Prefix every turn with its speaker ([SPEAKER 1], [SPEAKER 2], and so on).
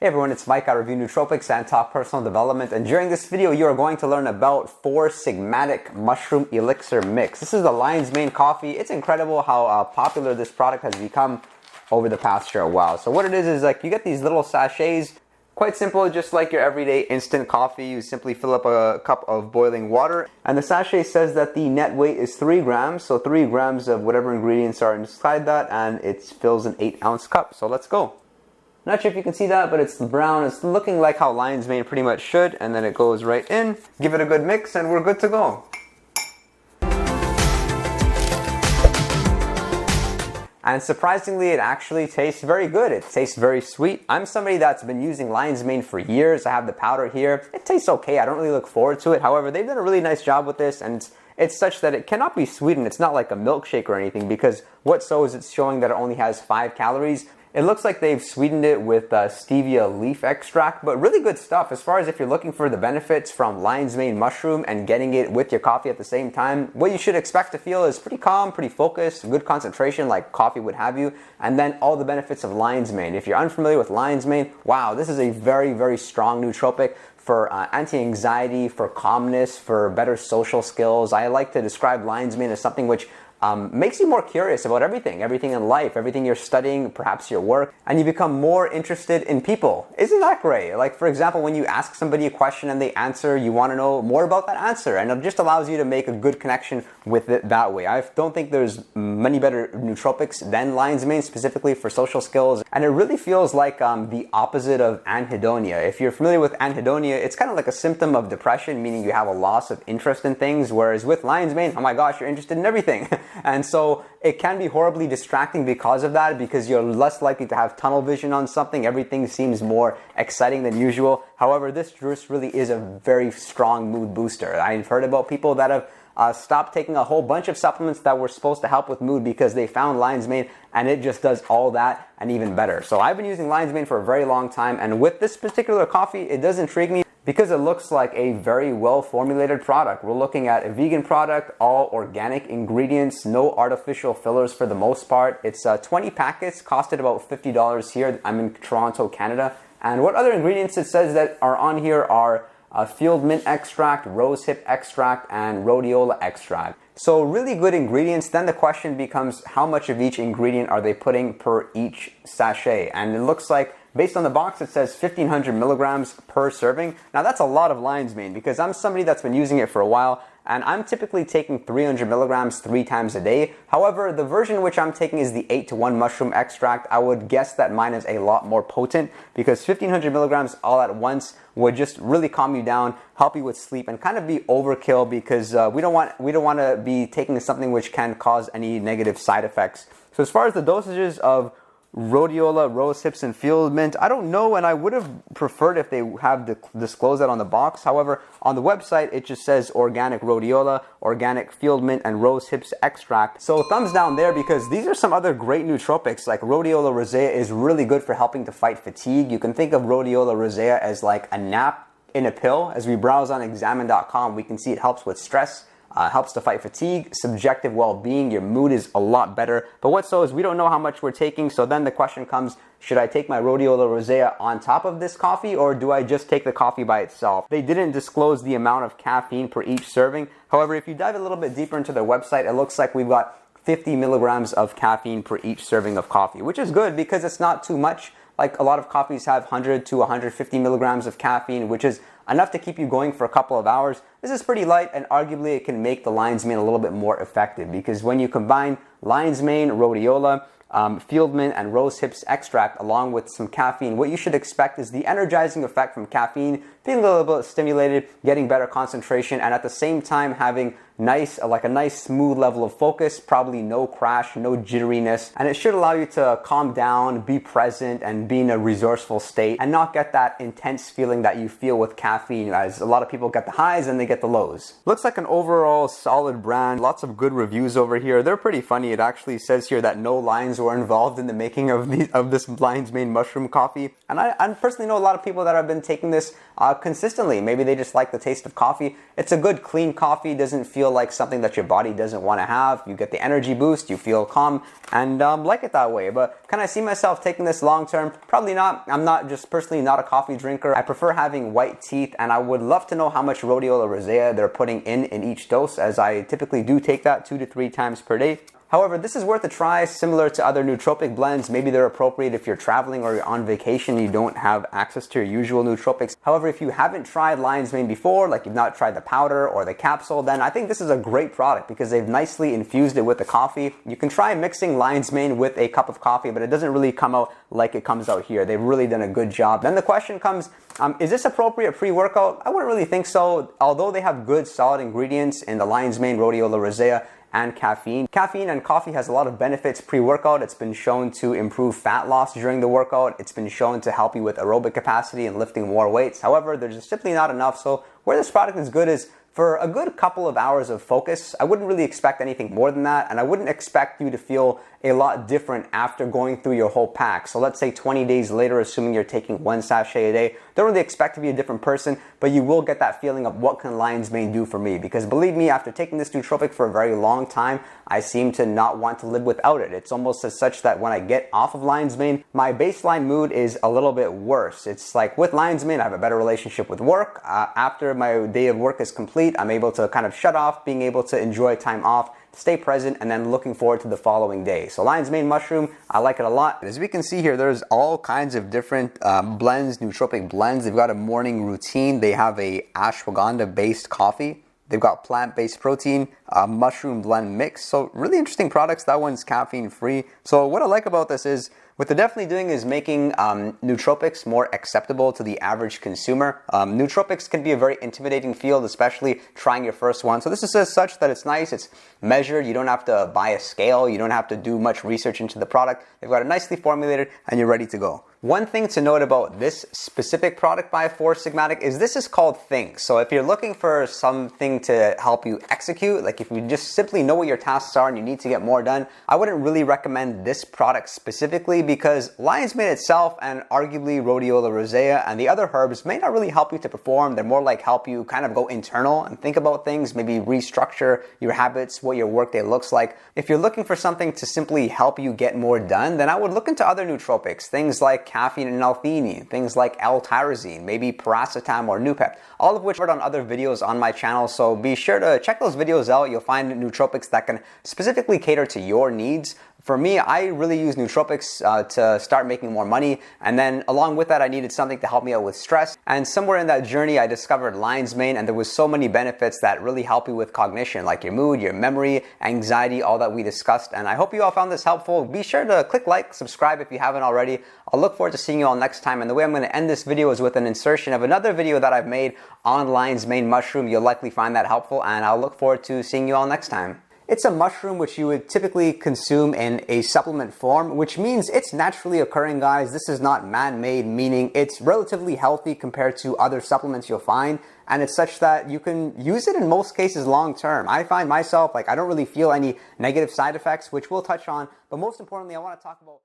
[SPEAKER 1] Hey everyone, it's Mike. I review nootropics and talk personal development, and during this video you are going to learn about Four Sigmatic Mushroom Elixir Mix. This is the lion's mane coffee. It's incredible how popular this product has become over the past year. Wow. So what it is like you get these little sachets, quite simple, just like your everyday instant coffee. You simply fill up a cup of boiling water, and the sachet says that the net weight is 3 grams, so 3 grams of whatever ingredients are inside that, and it fills an 8-ounce cup. So let's go. Not sure if you can see that, but it's brown. It's looking like how lion's mane pretty much should, and then it goes right in. Give it a good mix and we're good to go. And surprisingly, it actually tastes very good. It tastes very sweet. I'm somebody that's been using lion's mane for years. I have the powder here. It tastes okay. I don't really look forward to it. However, they've done a really nice job with this, and it's such that it cannot be sweetened. It's not like a milkshake or anything, because what so is it's showing that it only has 5 calories. It looks like they've sweetened it with stevia leaf extract, but really good stuff as far as if you're looking for the benefits from lion's mane mushroom and getting it with your coffee at the same time. What you should expect to feel is pretty calm, pretty focused, good concentration like coffee would have you, and then all the benefits of lion's mane. If you're unfamiliar with lion's mane, wow, this is a very, very strong nootropic for anti-anxiety, for calmness, for better social skills. I like to describe lion's mane as something which makes you more curious about everything in life, everything you're studying, perhaps your work, and you become more interested in people. Isn't that great? Like, for example, when you ask somebody a question and they answer, you want to know more about that answer, and it just allows you to make a good connection with it that way. I don't think there's many better nootropics than lion's mane, specifically for social skills, and it really feels like the opposite of anhedonia. If you're familiar with anhedonia, it's kind of like a symptom of depression, meaning you have a loss of interest in things, whereas with lion's mane, oh my gosh, you're interested in everything. And so it can be horribly distracting because of that, because you're less likely to have tunnel vision on something. Everything seems more exciting than usual. However, this juice really is a very strong mood booster. I've heard about people that have stopped taking a whole bunch of supplements that were supposed to help with mood because they found lion's mane, and it just does all that and even better. So I've been using lion's mane for a very long time, and with this particular coffee, it does intrigue me because it looks like a very well formulated product. We're looking at a vegan product, all organic ingredients, no artificial fillers for the most part. It's 20 packets, costed about $50 here. I'm in Toronto, Canada. And what other ingredients it says that are on here are field mint extract, rosehip extract, and rhodiola extract. So really good ingredients. Then the question becomes, how much of each ingredient are they putting per each sachet? And it looks like, based on the box, it says 1,500 milligrams per serving. Now that's a lot of lion's mane, because I'm somebody that's been using it for a while, and I'm typically taking 300 milligrams 3 times a day. However, the version which I'm taking is the 8-to-1 mushroom extract. I would guess that mine is a lot more potent, because 1,500 milligrams all at once would just really calm you down, help you with sleep, and kind of be overkill, because we don't want to be taking something which can cause any negative side effects. So as far as the dosages of rhodiola, rose hips, and field mint, I don't know, and I would have preferred if they have disclosed that on the box. However, on the website, it just says organic rhodiola, organic field mint, and rose hips extract. So thumbs down there, because these are some other great nootropics. Like rhodiola rosea is really good for helping to fight fatigue. You can think of rhodiola rosea as like a nap in a pill. As we browse on examine.com, we can see it helps with stress, helps to fight fatigue, subjective well-being. Your mood is a lot better. But what so is we don't know how much we're taking, so then the question comes, should I take my rhodiola rosea on top of this coffee, or do I just take the coffee by itself? They didn't disclose the amount of caffeine per each serving. However, if you dive a little bit deeper into their website, it looks like we've got 50 milligrams of caffeine per each serving of coffee, which is good because it's not too much. Like a lot of coffees have 100 to 150 milligrams of caffeine, which is enough to keep you going for a couple of hours. This is pretty light, and arguably it can make the lion's mane a little bit more effective, because when you combine lion's mane, rhodiola, field mint, and rose hips extract along with some caffeine, what you should expect is the energizing effect from caffeine, feeling a little bit stimulated, getting better concentration, and at the same time having a nice smooth level of focus, probably no crash, no jitteriness, and it should allow you to calm down, be present, and be in a resourceful state, and not get that intense feeling that you feel with caffeine, as a lot of people get the highs and they get the lows. Looks like an overall solid brand. Lots of good reviews over here. They're pretty funny. It actually says here that no lions were involved in the making of this lion's mane mushroom coffee, and I personally know a lot of people that have been taking this consistently. Maybe they just like the taste of coffee. It's a good clean coffee, doesn't feel feel like something that your body doesn't want to have. You get the energy boost, you feel calm, and like it that way. But can I see myself taking this long term? Probably not. I'm not just personally not a coffee drinker. I prefer having white teeth, and I would love to know how much Rhodiola Rosea they're putting in each dose, as I typically do take that 2 to 3 times per day. However, this is worth a try. Similar to other nootropic blends, maybe they're appropriate if you're traveling or you're on vacation and you don't have access to your usual nootropics. However, if you haven't tried lion's mane before, like you've not tried the powder or the capsule, then I think this is a great product because they've nicely infused it with the coffee. You can try mixing lion's mane with a cup of coffee, but it doesn't really come out like it comes out here. They've really done a good job. Then the question comes, is this appropriate pre-workout? I wouldn't really think so. Although they have good solid ingredients in the lion's mane, Rhodiola Rosea, and caffeine. Caffeine and coffee has a lot of benefits pre-workout. It's been shown to improve fat loss during the workout. It's been shown to help you with aerobic capacity and lifting more weights. However, there's just simply not enough. So where this product is good is for a good couple of hours of focus. I wouldn't really expect anything more than that, and I wouldn't expect you to feel a lot different after going through your whole pack. So let's say 20 days later, assuming you're taking 1 sachet a day, don't really expect to be a different person, but you will get that feeling of what can lion's mane do for me? Because believe me, after taking this nootropic for a very long time, I seem to not want to live without it. It's almost as such that when I get off of lion's mane, my baseline mood is a little bit worse. It's like with lion's mane, I have a better relationship with work. After my day of work is complete, I'm able to kind of shut off, being able to enjoy time off, stay present, and then looking forward to the following day. So lion's mane mushroom, I like it a lot. As we can see here, there's all kinds of different blends, nootropic blends. They've got a morning routine. They have a ashwagandha-based coffee. They've got plant-based protein, mushroom blend mix. So really interesting products. That one's caffeine-free. So what I like about this is what they're definitely doing is making nootropics more acceptable to the average consumer. Nootropics can be a very intimidating field, especially trying your first one. So this is as such that it's nice, it's measured, you don't have to buy a scale, you don't have to do much research into the product. They've got it nicely formulated and you're ready to go. One thing to note about this specific product by Four Sigmatic is this is called Think. So if you're looking for something to help you execute, like if you just simply know what your tasks are and you need to get more done, I wouldn't really recommend this product specifically because lion's mane itself and arguably Rhodiola Rosea and the other herbs may not really help you to perform. They're more like help you kind of go internal and think about things, maybe restructure your habits, what your workday looks like. If you're looking for something to simply help you get more done, then I would look into other nootropics, things like caffeine and L-theanine, things like L-tyrosine, maybe paracetam or Nupep, all of which are on other videos on my channel. So be sure to check those videos out. You'll find nootropics that can specifically cater to your needs. For me, I really use nootropics to start making more money, and then along with that, I needed something to help me out with stress. And somewhere in that journey, I discovered lion's mane, and there was so many benefits that really help you with cognition, like your mood, your memory, anxiety, all that we discussed. And I hope you all found this helpful. Be sure to click like, subscribe if you haven't already. I'll look forward to seeing you all next time. And the way I'm going to end this video is with an insertion of another video that I've made on lion's mane mushroom. You'll likely find that helpful, and I'll look forward to seeing you all next time. It's a mushroom which you would typically consume in a supplement form, which means it's naturally occurring, guys. This is not man-made, meaning it's relatively healthy compared to other supplements you'll find, and it's such that you can use it in most cases long-term. I find myself, like, I don't really feel any negative side effects, which we'll touch on, but most importantly, I want to talk about